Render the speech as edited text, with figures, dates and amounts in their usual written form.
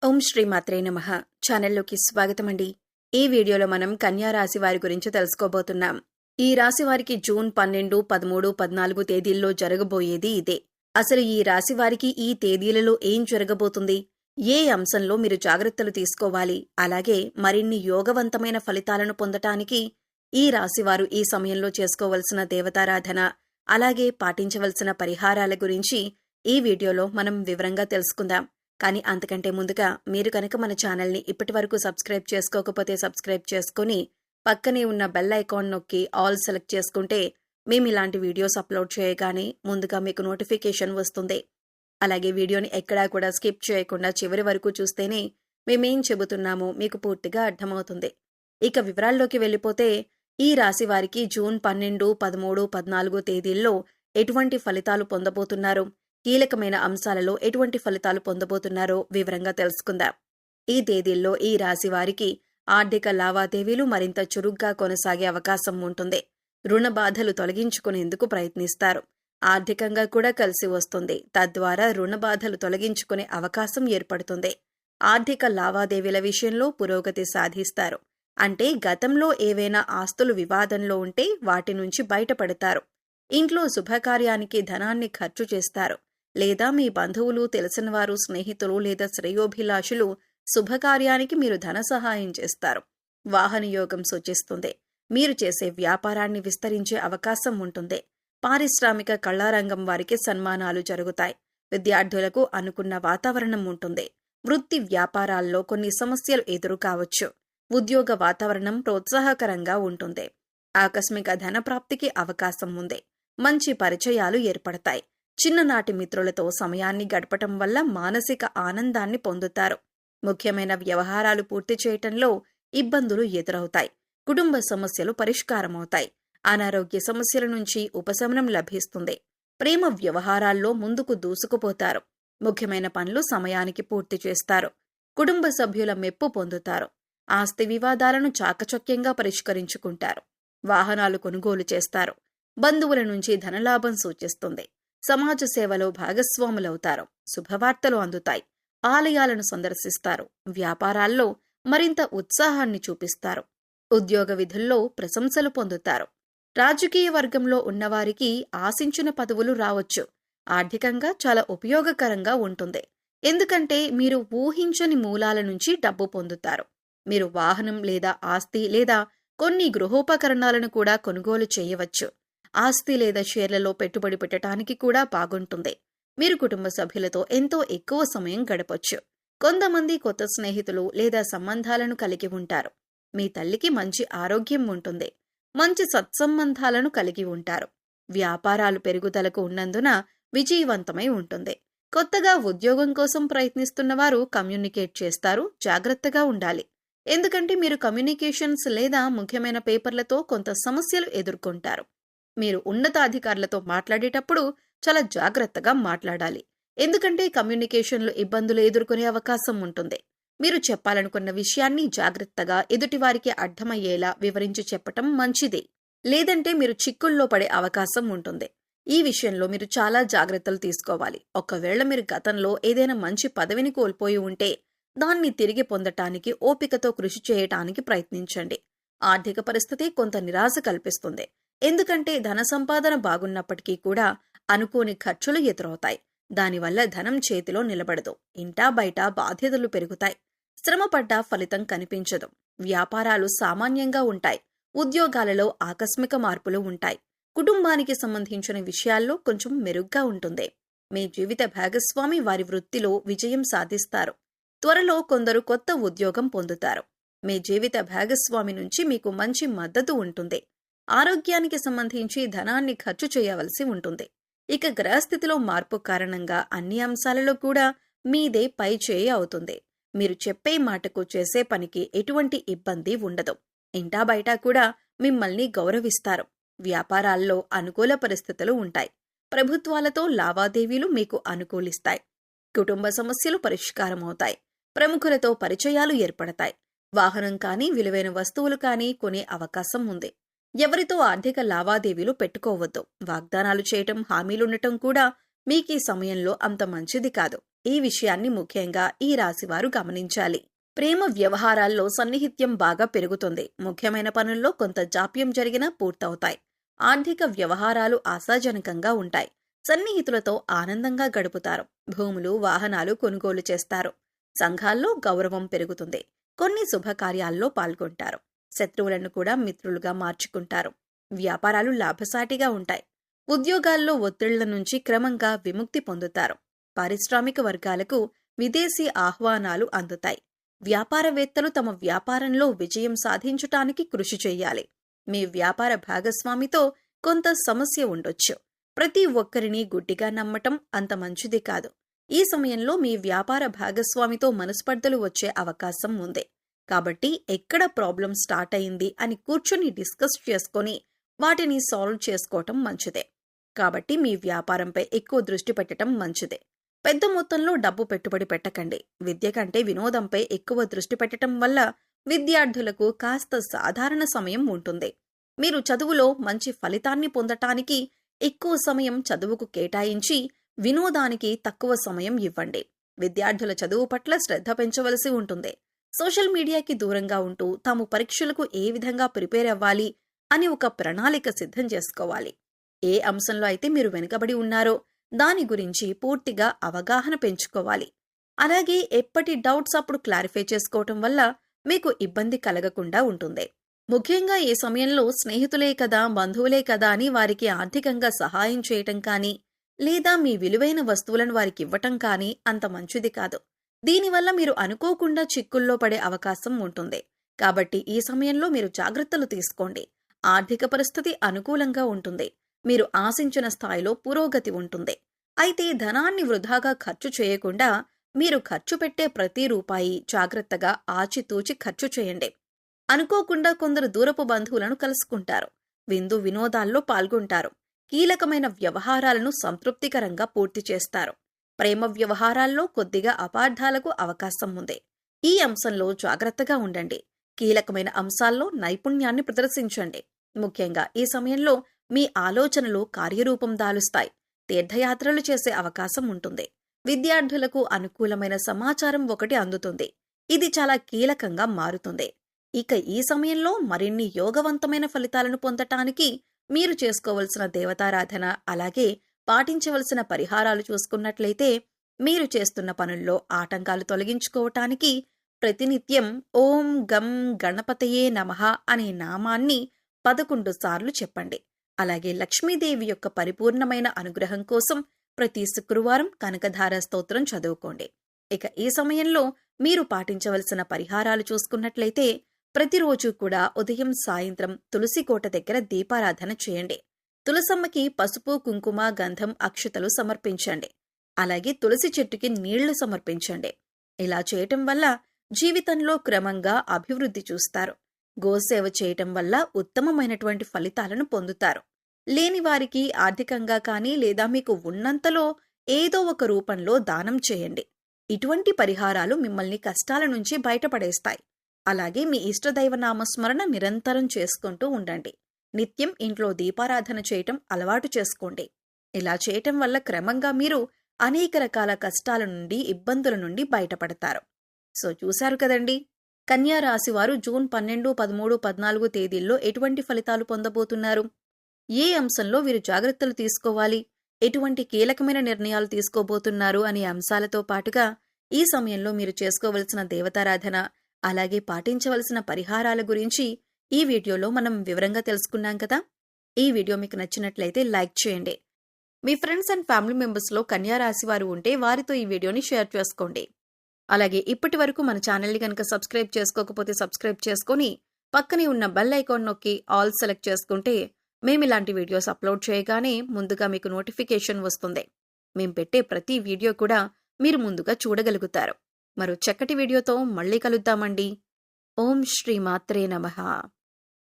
ఓం శ్రీ మాత్రే నమః. ఛానల్లోకి స్వాగతమండి. ఈ వీడియోలో మనం కన్యా రాశి వారి గురించి తెలుసుకోబోతున్నాం. ఈ రాశి వారికి జూన్ 12, 13, 14 తేదీల్లో జరగబోయేది ఇదే. అసలు ఈ రాశి వారికి ఈ తేదీలలో ఏం జరగబోతుంది, ఏ అంశంలో మీరు జాగ్రత్తలు తీసుకోవాలి, అలాగే మరిన్ని యోగవంతమైన ఫలితాలను పొందటానికి ఈ రాశివారు ఈ సమయంలో చేసుకోవలసిన దేవతారాధన, అలాగే పాటించవలసిన పరిహారాల గురించి ఈ వీడియోలో మనం వివరంగా తెలుసుకుందాం. కానీ అంతకంటే ముందుగా మీరు కనుక మన ఛానల్ని ఇప్పటివరకు సబ్స్క్రైబ్ చేసుకోకపోతే సబ్స్క్రైబ్ చేసుకుని పక్కనే ఉన్న బెల్ ఐకాన్ నొక్కి ఆల్ సెలెక్ట్ చేసుకుంటే మేము ఇలాంటి వీడియోస్ అప్లోడ్ చేయగానే ముందుగా మీకు నోటిఫికేషన్ వస్తుంది. అలాగే వీడియోని ఎక్కడా కూడా స్కిప్ చేయకుండా చివరి వరకు చూస్తేనే మేమేం చెబుతున్నామో మీకు పూర్తిగా అర్థమవుతుంది. ఇక వివరాల్లోకి వెళ్ళిపోతే ఈ రాశి వారికి జూన్ 12, 13, 14 తేదీల్లో ఎటువంటి ఫలితాలు పొందబోతున్నారు, కీలకమైన అంశాలలో ఎటువంటి ఫలితాలు పొందబోతున్నారో వివరంగా తెలుసుకుందాం. ఈ తేదీల్లో ఈ రాశి వారికి ఆర్థిక లావాదేవీలు మరింత చురుగ్గా కొనసాగే అవకాశం ఉంటుంది. రుణ బాధలు తొలగించుకునేందుకు ప్రయత్నిస్తారు. ఆర్థికంగా కూడా కలిసి వస్తుంది. తద్వారా రుణ బాధలు తొలగించుకునే అవకాశం ఏర్పడుతుంది. ఆర్థిక లావాదేవీల విషయంలో పురోగతి సాధిస్తారు. అంటే గతంలో ఏవైనా ఆస్తులు వివాదంలో ఉంటే వాటి నుంచి బయటపడతారు. ఇంట్లో శుభకార్యానికి ధనాన్ని ఖర్చు చేస్తారు. లేదా మీ బంధువులు, తెలిసినవారు, స్నేహితులు లేదా శ్రేయోభిలాషులు శుభకార్యానికి మీరు ధన సహాయం చేస్తారు. వాహన యోగం సూచిస్తుంది. మీరు చేసే వ్యాపారాన్ని విస్తరించే అవకాశం ఉంటుంది. పారిశ్రామిక కళారంగం వారికి సన్మానాలు జరుగుతాయి. విద్యార్థులకు అనుకున్న వాతావరణం ఉంటుంది. వృత్తి వ్యాపారాల్లో కొన్ని సమస్యలు ఎదురు కావచ్చు. ఉద్యోగ వాతావరణం ప్రోత్సాహకరంగా ఉంటుంది. ఆకస్మిక ధన ప్రాప్తికి అవకాశం ఉంది. మంచి పరిచయాలు ఏర్పడతాయి. చిన్ననాటి మిత్రులతో సమయాన్ని గడపటం వల్ల మానసిక ఆనందాన్ని పొందుతారు. ముఖ్యమైన వ్యవహారాలు పూర్తి చేయటంలో ఇబ్బందులు ఎదురవుతాయి. కుటుంబ సమస్యలు పరిష్కారమవుతాయి. అనారోగ్య సమస్యల నుంచి ఉపశమనం లభిస్తుంది. ప్రేమ వ్యవహారాల్లో ముందుకు దూసుకుపోతారు. ముఖ్యమైన పనులు సమయానికి పూర్తి చేస్తారు. కుటుంబ సభ్యుల మెప్పు పొందుతారు. ఆస్తి వివాదాలను చాకచక్యంగా పరిష్కరించుకుంటారు. వాహనాలు కొనుగోలు చేస్తారు. బంధువుల నుంచి ధనలాభం సూచిస్తుంది. సమాజ సేవలో భాగస్వాములవుతారు. శుభవార్తలు అందుతాయి. ఆలయాలను సందర్శిస్తారు. వ్యాపారాల్లో మరింత ఉత్సాహాన్ని చూపిస్తారు. ఉద్యోగ విధుల్లో ప్రశంసలు పొందుతారు. రాజకీయ వర్గంలో ఉన్నవారికి ఆశించిన పదవులు రావచ్చు. ఆర్థికంగా చాలా ఉపయోగకరంగా ఉంటుంది. ఎందుకంటే మీరు ఊహించని మూలాల నుంచి డబ్బు పొందుతారు. మీరు వాహనం లేదా ఆస్తి లేదా కొన్ని గృహోపకరణాలను కూడా కొనుగోలు చేయవచ్చు. ఆస్తి లేదా షేర్లలో పెట్టుబడి పెట్టడానికి కూడా బాగుంటుంది. మీరు కుటుంబ సభ్యులతో ఎంతో ఎక్కువ సమయం గడపొచ్చు. కొంతమంది కొత్త స్నేహితులు లేదా సంబంధాలను కలిగి ఉంటారు. మీ తల్లికి మంచి ఆరోగ్యం ఉంటుంది. మంచి సత్సంబంధాలను కలిగి ఉంటారు. వ్యాపారాలు పెరుగుదలకు ఉన్నందున విజయవంతమై ఉంటుంది. కొత్తగా ఉద్యోగం కోసం ప్రయత్నిస్తున్న వారు కమ్యూనికేట్ చేస్తారు. జాగ్రత్తగా ఉండాలి. ఎందుకంటే మీరు కమ్యూనికేషన్స్ లేదా ముఖ్యమైన పేపర్లతో కొంత సమస్యలు ఎదుర్కొంటారు. మీరు ఉన్నతాధికారులతో మాట్లాడేటప్పుడు చాలా జాగ్రత్తగా మాట్లాడాలి. ఎందుకంటే కమ్యూనికేషన్లో ఇబ్బందులు ఎదుర్కొనే అవకాశం ఉంటుంది. మీరు చెప్పాలనుకున్న విషయాన్ని జాగ్రత్తగా ఎదుటివారికి అర్థమయ్యేలా వివరించి చెప్పటం మంచిది. లేదంటే మీరు చిక్కుల్లో పడే అవకాశం ఉంటుంది. ఈ విషయంలో మీరు చాలా జాగ్రత్తలు తీసుకోవాలి. ఒకవేళ మీరు గతంలో ఏదైనా మంచి పదవిని కోల్పోయి ఉంటే దాన్ని తిరిగి పొందటానికి ఓపికతో కృషి చేయటానికి ప్రయత్నించండి. ఆర్థిక పరిస్థితి కొంత నిరాశ కల్పిస్తుంది. ఎందుకంటే ధన సంపాదన బాగున్నప్పటికీ కూడా అనుకోని ఖర్చులు ఎదురవుతాయి. దానివల్ల ధనం చేతిలో నిలబడదు. ఇంటా బయట బాధ్యతలు పెరుగుతాయి. శ్రమపడ్డా ఫలితం కనిపించదు. వ్యాపారాలు సామాన్యంగా ఉంటాయి. ఉద్యోగాలలో ఆకస్మిక మార్పులు ఉంటాయి. కుటుంబానికి సంబంధించిన విషయాల్లో కొంచెం మెరుగ్గా ఉంటుంది. మీ జీవిత భాగస్వామి వారి వృత్తిలో విజయం సాధిస్తారు. త్వరలో కొందరు కొత్త ఉద్యోగం పొందుతారు. మీ జీవిత భాగస్వామి నుంచి మీకు మంచి మద్దతు ఉంటుంది. ఆరోగ్యానికి సంబంధించి ధనాన్ని ఖర్చు చేయవలసి ఉంటుంది. ఇక గ్రహస్థితిలో మార్పు కారణంగా అన్ని అంశాలలో కూడా మీదే పై చేయి అవుతుంది. మీరు చెప్పే మాటకు చేసే పనికి ఎటువంటి ఇబ్బంది ఉండదు. ఇంటా బయట కూడా మిమ్మల్ని గౌరవిస్తారు. వ్యాపారాల్లో అనుకూల పరిస్థితులు ఉంటాయి. ప్రభుత్వాలతో లావాదేవీలు మీకు అనుకూలిస్తాయి. కుటుంబ సమస్యలు పరిష్కారమవుతాయి. ప్రముఖులతో పరిచయాలు ఏర్పడతాయి. వాహనం కానీ విలువైన వస్తువులు కానీ కొనే అవకాశం ఉంది. ఎవరితో ఆర్థిక లావాదేవీలు పెట్టుకోవద్దు. వాగ్దానాలు చేయటం, హామీలుండటం కూడా మీకీ సమయంలో అంత మంచిది కాదు. ఈ విషయాన్ని ముఖ్యంగా ఈ రాశివారు గమనించాలి. ప్రేమ వ్యవహారాల్లో సన్నిహిత్యం బాగా పెరుగుతుంది. ముఖ్యమైన పనుల్లో కొంత జాప్యం జరిగినా పూర్తవుతాయి. ఆర్థిక వ్యవహారాలు ఆశాజనకంగా ఉంటాయి. సన్నిహితులతో ఆనందంగా గడుపుతారు. భూములు, వాహనాలు కొనుగోలు చేస్తారు. సంఘాల్లో గౌరవం పెరుగుతుంది. కొన్ని శుభకార్యాల్లో పాల్గొంటారు. శత్రువులను కూడా మిత్రులుగా మార్చుకుంటారు. వ్యాపారాలు లాభసాటిగా ఉంటాయి. ఉద్యోగాల్లో ఒత్తిళ్ల నుంచి క్రమంగా విముక్తి పొందుతారు. పారిశ్రామిక వర్గాలకు విదేశీ ఆహ్వానాలు అందుతాయి. వ్యాపారవేత్తలు తమ వ్యాపారంలో విజయం సాధించటానికి కృషి చెయ్యాలి. మీ వ్యాపార భాగస్వామితో కొంత సమస్య ఉండొచ్చు. ప్రతి ఒక్కరిని గుడ్డిగా నమ్మటం అంత మంచిది కాదు. ఈ సమయంలో మీ వ్యాపార భాగస్వామితో మనస్పర్ధలు వచ్చే అవకాశం ఉంది. కాబట్టి ఎక్కడ ప్రాబ్లం స్టార్ట్ అయింది అని కూర్చుని డిస్కస్ చేసుకొని వాటిని సాల్వ్ చేసుకోవటం మంచిదే. కాబట్టి మీ వ్యాపారంపై ఎక్కువ దృష్టి పెట్టడం మంచిదే. పెద్ద మొత్తంలో డబ్బు పెట్టుబడి పెట్టకండి. విద్య కంటే వినోదంపై ఎక్కువ దృష్టి పెట్టడం వల్ల విద్యార్థులకు కాస్త సాధారణ సమయం ఉంటుంది. మీరు చదువులో మంచి ఫలితాన్ని పొందటానికి ఎక్కువ సమయం చదువుకు కేటాయించి వినోదానికి తక్కువ సమయం ఇవ్వండి. విద్యార్థుల చదువు పట్ల శ్రద్ధ పెంచవలసి ఉంటుంది. సోషల్ మీడియాకి దూరంగా ఉంటూ తాము పరీక్షలకు ఏ విధంగా ప్రిపేర్ అవ్వాలి అని ఒక ప్రణాళిక సిద్ధం చేసుకోవాలి. ఏ అంశంలో అయితే మీరు వెనుకబడి ఉన్నారో దాని గురించి పూర్తిగా అవగాహన పెంచుకోవాలి. అలాగే ఎప్పటి డౌట్స్ అప్పుడు క్లారిఫై చేసుకోవటం వల్ల మీకు ఇబ్బంది కలగకుండా ఉంటుంది. ముఖ్యంగా ఈ సమయంలో స్నేహితులే కదా, బంధువులే కదా అని వారికి ఆర్థికంగా సహాయం చేయటం కానీ లేదా మీ విలువైన వస్తువులను వారికి ఇవ్వటం కానీ అంత మంచిది కాదు. దీనివల్ల మీరు అనుకోకుండా చిక్కుల్లో పడే అవకాశం ఉంటుంది. కాబట్టి ఈ సమయంలో మీరు జాగ్రత్తలు తీసుకోండి. ఆర్థిక పరిస్థితి అనుకూలంగా ఉంటుంది. మీరు ఆశించిన స్థాయిలో పురోగతి ఉంటుంది. అయితే ధనాన్ని వృధాగా ఖర్చు చేయకుండా మీరు ఖర్చు పెట్టే ప్రతి రూపాయి జాగ్రత్తగా ఆచితూచి ఖర్చు చేయండి. అనుకోకుండా కొందరు దూరపు బంధువులను కలుసుకుంటారు. విందు వినోదాల్లో పాల్గొంటారు. కీలకమైన వ్యవహారాలను సంతృప్తికరంగా పూర్తి చేస్తారు. ప్రేమ వ్యవహారాల్లో కొద్దిగా అపార్థాలకు అవకాశం ఉంది. ఈ అంశంలో జాగ్రత్తగా ఉండండి. కీలకమైన అంశాల్లో నైపుణ్యాన్ని ప్రదర్శించండి. ముఖ్యంగా ఈ సమయంలో మీ ఆలోచనలు కార్యరూపం దాలుస్తాయి. తీర్థయాత్రలు చేసే అవకాశం ఉంటుంది. విద్యార్థులకు అనుకూలమైన సమాచారం ఒకటి అందుతుంది. ఇది చాలా కీలకంగా మారుతుంది. ఇక ఈ సమయంలో మరిన్ని యోగవంతమైన ఫలితాలను పొందటానికి మీరు చేసుకోవలసిన దేవతారాధన, అలాగే పాటించవలసిన పరిహారాలు చూసుకున్నట్లయితే మీరు చేస్తున్న పనుల్లో ఆటంకాలు తొలగించుకోవటానికి ప్రతినిత్యం ఓం గం గణపతయే నమః అనే నామాన్ని 11 సార్లు చెప్పండి. అలాగే లక్ష్మీదేవి యొక్క పరిపూర్ణమైన అనుగ్రహం కోసం ప్రతి శుక్రవారం కనకధార స్తోత్రం చదువుకోండి. ఇక ఈ సమయంలో మీరు పాటించవలసిన పరిహారాలు చూసుకున్నట్లయితే ప్రతిరోజు కూడా ఉదయం సాయంత్రం తులసి కోట దగ్గర దీపారాధన చేయండి. తులసమ్మకి పసుపు, కుంకుమ, గంధం, అక్షతలు సమర్పించండి. అలాగే తులసి చెట్టుకి నీళ్లు సమర్పించండి. ఇలా చేయటం వల్ల జీవితంలో క్రమంగా అభివృద్ధి చూస్తారు. గోసేవ చేయటం వల్ల ఉత్తమమైనటువంటి ఫలితాలను పొందుతారు. లేని వారికి ఆర్థికంగా కానీ లేదా మీకు ఉన్నంతలో ఏదో ఒక రూపంలో దానం చేయండి. ఇటువంటి పరిహారాలు మిమ్మల్ని కష్టాల నుంచి బయటపడేస్తాయి. అలాగే మీ ఇష్టదైవ నామస్మరణ నిరంతరం చేసుకుంటూ ఉండండి. నిత్యం ఇంట్లో దీపారాధన చేయటం అలవాటు చేసుకోండి. ఇలా చేయటం వల్ల క్రమంగా మీరు అనేక రకాల కష్టాల నుండి, ఇబ్బందుల నుండి బయటపడతారు. సో చూశారు కదండి, కన్యా రాశివారు జూన్ 12, 13, 14 తేదీల్లో ఎటువంటి ఫలితాలు పొందబోతున్నారు, ఏ అంశంలో వీరు జాగ్రత్తలు తీసుకోవాలి, ఎటువంటి కీలకమైన నిర్ణయాలు తీసుకోబోతున్నారు అనే అంశాలతో పాటుగా ఈ సమయంలో మీరు చేసుకోవలసిన దేవతారాధన, అలాగే పాటించవలసిన పరిహారాల గురించి ఈ వీడియోలో మనం వివరంగా తెలుసుకున్నాం కదా. ఈ వీడియో మీకు నచ్చినట్లయితే లైక్ చేయండి. మీ ఫ్రెండ్స్ అండ్ ఫ్యామిలీ మెంబర్స్లో కన్యా రాశి వారు ఉంటే వారితో ఈ వీడియోని షేర్ చేసుకోండి. అలాగే ఇప్పటి వరకు మన ఛానల్ని కనుక సబ్స్క్రైబ్ చేసుకోకపోతే సబ్స్క్రైబ్ చేసుకొని పక్కనే ఉన్న బెల్ ఐకాన్ నొక్కి ఆల్ సెలెక్ట్ చేసుకుంటే మేము ఇలాంటి వీడియోస్ అప్లోడ్ చేయగానే ముందుగా మీకు నోటిఫికేషన్ వస్తుంది. మేం పెట్టే ప్రతి వీడియో కూడా మీరు ముందుగా చూడగలుగుతారు. మరో చక్కటి వీడియోతో మళ్ళీ కలుద్దామండి. ఓం శ్రీ మాత్రే నమః.